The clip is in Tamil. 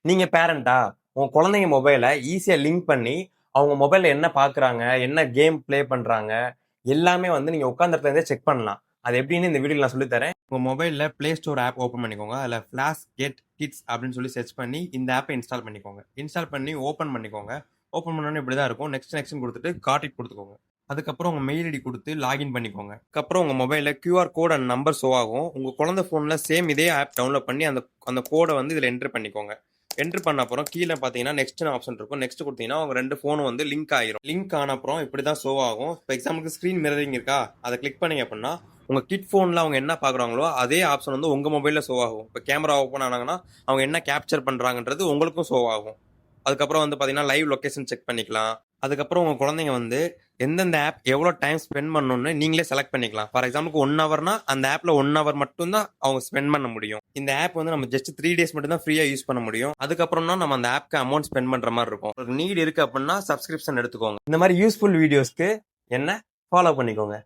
நீங்க பேரண்டா உங்க குழந்தைங்க மொபைலை ஈஸியா லிங்க் பண்ணி அவங்க மொபைல்ல என்ன பாக்குறாங்க, என்ன கேம் ப்ளே பண்றாங்க, எல்லாமே வந்து நீங்க உட்கார்ந்த இடத்துல இருந்தே செக் பண்ணலாம். அது எப்படின்னு இந்த வீடியோல நான் சொல்லித் தரேன். உங்க மொபைல்ல பிளே ஸ்டோர் ஆப் ஓபன் பண்ணிக்கோங்க. அதுல ஃபிளாஷ் கெட் கிட்ஸ் அப்படின்னு சொல்லி சர்ச் பண்ணி இந்த ஆப்பை இன்ஸ்டால் பண்ணிக்கோங்க. இன்ஸ்டால் பண்ணி ஓபன் பண்ணிக்கோங்க. ஓபன் பண்ணோன்னே இப்படிதான் இருக்கும். நெக்ஸ்ட் கொடுத்துட்டு கார்ட் இட் கொடுத்துக்கோங்க. அதுக்கப்புறம் உங்க மெயில் ஐடி கொடுத்து லாகின் பண்ணிக்கோங்க. அதுக்கப்புறம் உங்க மொபைல்ல QR code and number show ஆகும். உங்க குழந்தை போன்ல சேம் இதே ஆப் டவுன்லோட் பண்ணி அந்த அந்த கோடை வந்து இதுல என்டர் பண்ணிக்கோங்க. என்டர் பண்ண அப்புறம் கீழே பார்த்தீங்கன்னா நெக்ஸ்ட் ஆப்ஷன் இருக்கும். நெக்ஸ்ட் கொடுத்தீங்கன்னா உங்க ரெண்டு ஃபோனும் வந்து லிங்க் ஆயிரும். லிங்க் ஆன அப்புறம் இப்படி தான் ஷோ ஆகும். இப்போ எக்ஸாம்பிளுக்கு ஸ்க்ரீன் மிரரிங் இருக்கா, அதை கிளிக் பண்ணீங்க அப்படின்னா உங்க கிட் ஃபோன்ல அவங்க என்ன பார்க்குறாங்களோ அதே ஆப்ஷன் வந்து உங்க மொபைல்ல ஷோ ஆகும். இப்போ கேமரா ஓப்பன் ஆனாங்கன்னா அவங்க என்ன கேப்சர் பண்றாங்கன்றது உங்களுக்கும் ஷோ ஆகும். அதுக்கப்புறம் வந்து பார்த்தீங்கன்னா லைவ் லொகேஷன் செக் பண்ணிக்கலாம். அதுக்கப்புறம் உங்க குழந்தைங்க வந்து எந்தெந்த ஆப் எவ்வளோ டைம் ஸ்பெண்ட் பண்ணணும்னு நீங்களே செலக்ட் பண்ணிக்கலாம். ஃபார் எக்ஸாம்பிளுக்கு 1 ஹவர்னா அந்த ஆப்ல 1 ஹவர் மட்டும் தான் அவங்க ஸ்பெண்ட் பண்ண முடியும். இந்த ஆப் வந்து நம்ம ஜஸ்ட் 3 டேஸ் மட்டும் தான் ஃப்ரீயா யூஸ் பண்ண முடியும். அதுக்கப்புறம் தான் நம்ம அந்த ஆப்க்கு அமௌண்ட் ஸ்பெண்ட் பண்ற மாதிரி இருக்கும். ஒரு நீட் இருக்கு அப்படின்னா சப்ஸ்கிரிப்ஷன் எடுத்துக்கோங்க. இந்த மாதிரி யூஸ்ஃபுல் வீடியோஸ்க்கு என்ன ஃபாலோ பண்ணிக்கோங்க.